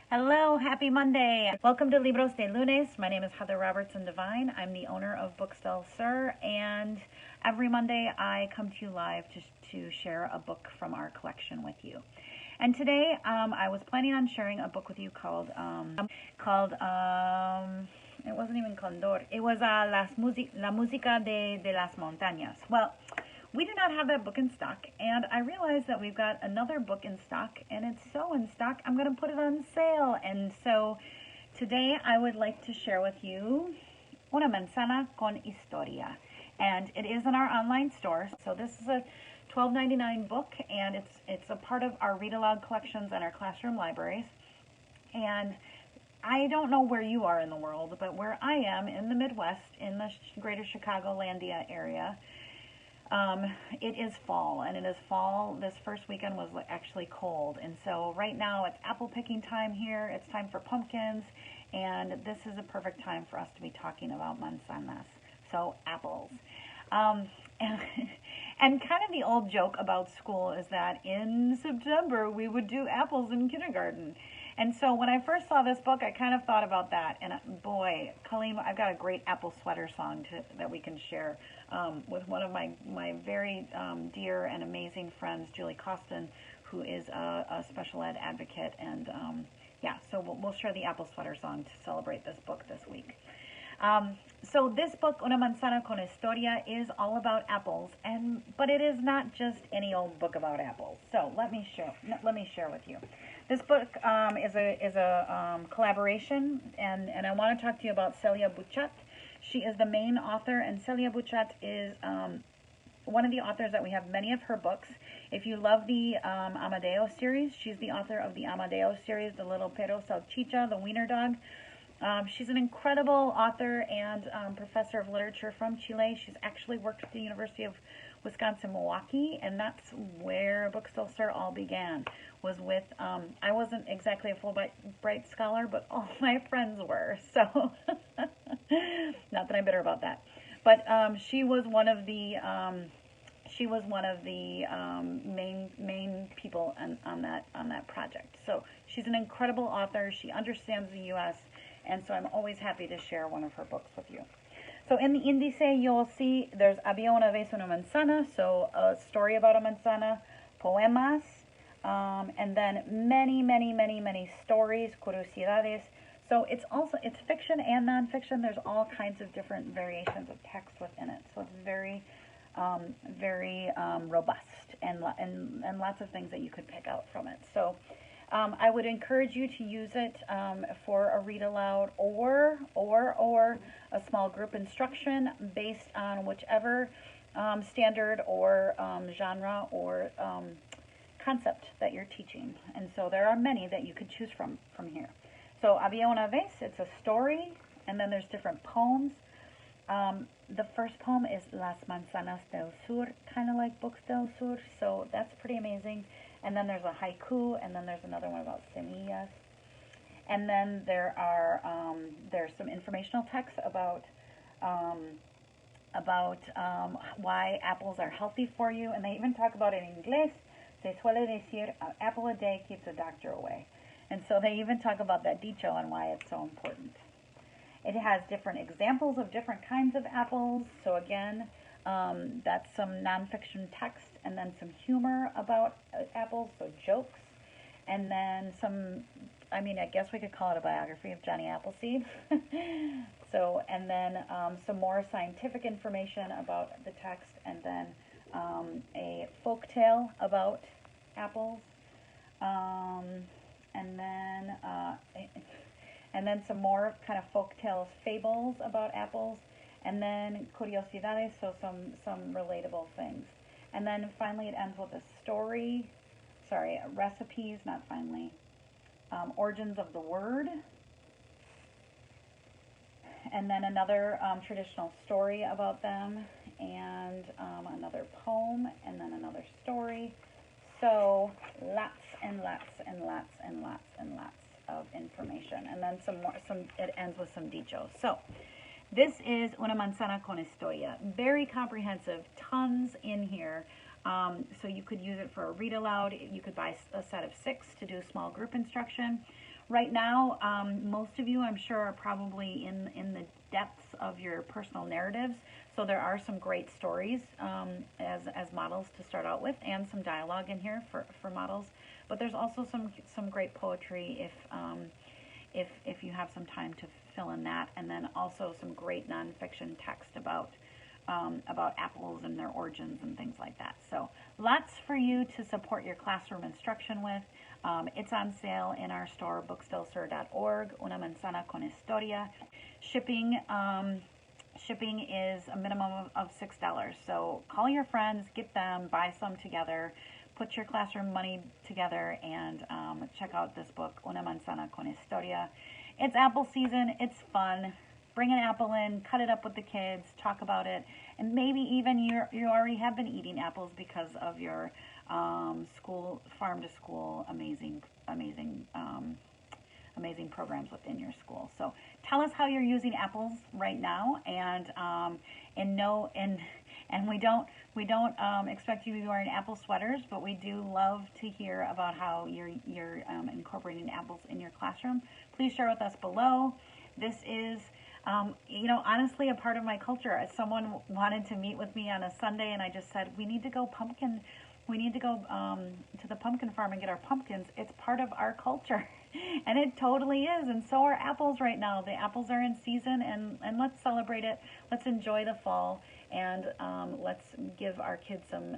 Hello, happy Monday. Welcome to Libros de lunes. My name is Heather Robertson Devine. I'm the owner of Books del Sur, and every Monday I come to you live to share a book from our collection with you. And today I was planning on sharing a book with you called it wasn't even Condor. It was La Música de las Montañas. Well, we do not have that book in stock, and I realized that we've got another book in stock, and it's so in stock, I'm going to put it on sale. And so today I would like to share with you Una Manzana con Historia, and it is in our online store. So this is a $12.99 book, and it's a part of our read aloud collections and our classroom libraries. And I don't know where you are in the world, but where I am in the Midwest, in the greater Chicagolandia area, it is fall, and it is fall. This first weekend was actually cold, and so right now it's apple picking time here. It's time for pumpkins, and this is a perfect time for us to be talking about manzanas, so apples. And, and kind of the old joke about school is that in September we would do apples in kindergarten. And so when I first saw this book, I kind of thought about that. And boy, Colleen, I've got a great apple sweater song that we can share with one of my very dear and amazing friends, Julie Costin, who is a special ed advocate. And yeah, so we'll share the apple sweater song to celebrate this book this week. So this book, Una Manzana con Historia, is all about apples, but it is not just any old book about apples. So let me share with you. This book is a collaboration, and I want to talk to you about Celia Buchat. She is the main author, and Celia Buchat is one of the authors that we have many of her books. If you love the Amadeo series, she's the author of the Amadeo series, the Little Perro Salchicha, the Wiener Dog. She's an incredible author and professor of literature from Chile. She's actually worked at the University of Wisconsin-Milwaukee, and that's where Books del Sur all began, was with, I wasn't exactly a Fulbright scholar, but all my friends were, so not that I'm bitter about that. But she was one of the main people on that project. So she's an incredible author. She understands the U.S., and so I'm always happy to share one of her books with you. So in the índice, you'll see there's Había una vez una manzana, so a story about a manzana, poemas, and then many stories, curiosidades. So it's fiction and nonfiction. There's all kinds of different variations of text within it. So it's very robust and lots of things that you could pick out from it. So I would encourage you to use it for a read aloud or a small group instruction based on whichever standard or genre or concept that you're teaching. And so there are many that you could choose from here. So Había una vez, it's a story, and then there's different poems. The first poem is Las Manzanas del Sur, kind of like Books del Sur, so that's pretty amazing. And then there's a haiku, and then there's another one about semillas. And then there's some informational text about why apples are healthy for you, and they even talk about it in English. Se suele decir, an apple a day keeps a doctor away. And so they even talk about that dicho and why it's so important. It has different examples of different kinds of apples. So again, that's some nonfiction text, and then some humor about apples, so jokes, and then I guess we could call it a biography of Johnny Appleseed. So, and then some more scientific information about the text, and then a folk tale about apples, and then some more kind of folk tales, fables about apples, and then curiosidades, so some relatable things. And then finally it ends with a story, recipes, not finally, origins of the word, and then another traditional story about them, and another poem, and then another story. So lots of information, and then it ends with some dichos. So this is Una Manzana con Historia. Very comprehensive, tons in here. So you could use it for a read aloud. You could buy a set of 6 to do small group instruction. Right now, most of you, I'm sure, are probably in the depths of your personal narratives. So there are some great stories as models to start out with, and some dialogue in here for models. But there's also some great poetry if you have some time to fill in that, and then also some great nonfiction text about apples and their origins and things like that. So lots for you to support your classroom instruction with. It's on sale in our store, bookstillsir.org, Una Manzana con Historia. Shipping is a minimum of $6. So call your friends, get them, buy some together, put your classroom money together, and check out this book, Una Manzana con Historia. It's apple season. It's fun. Bring an apple in, cut it up with the kids, talk about it, and maybe even you already have been eating apples because of your school, farm to school, amazing programs within your school. So tell us how you're using apples right now, and we don't expect you to be wearing apple sweaters, but we do love to hear about how you're incorporating apples in your classroom. Please share with us below. This is honestly, a part of my culture. Someone wanted to meet with me on a Sunday, and I just said, we need to go to the pumpkin farm and get our pumpkins. It's part of our culture. And it totally is, and so are apples right now. The apples are in season, and let's celebrate it. Let's enjoy the fall, and let's give our kids some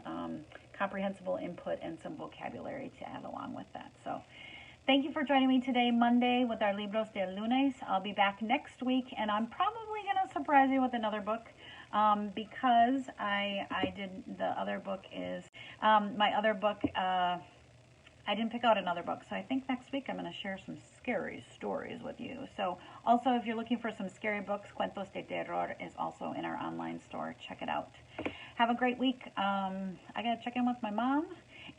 comprehensible input and some vocabulary to add along with that. So thank you for joining me today, Monday, with our Libros del lunes. I'll be back next week, and I'm probably going to surprise you with another book because I did, the other book is, my other book, I didn't pick out another book, so I think next week I'm going to share some scary stories with you. So also, if you're looking for some scary books, Cuentos de Terror is also in our online store. Check it out. Have a great week. I got to check in with my mom,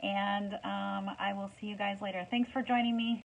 and I will see you guys later. Thanks for joining me.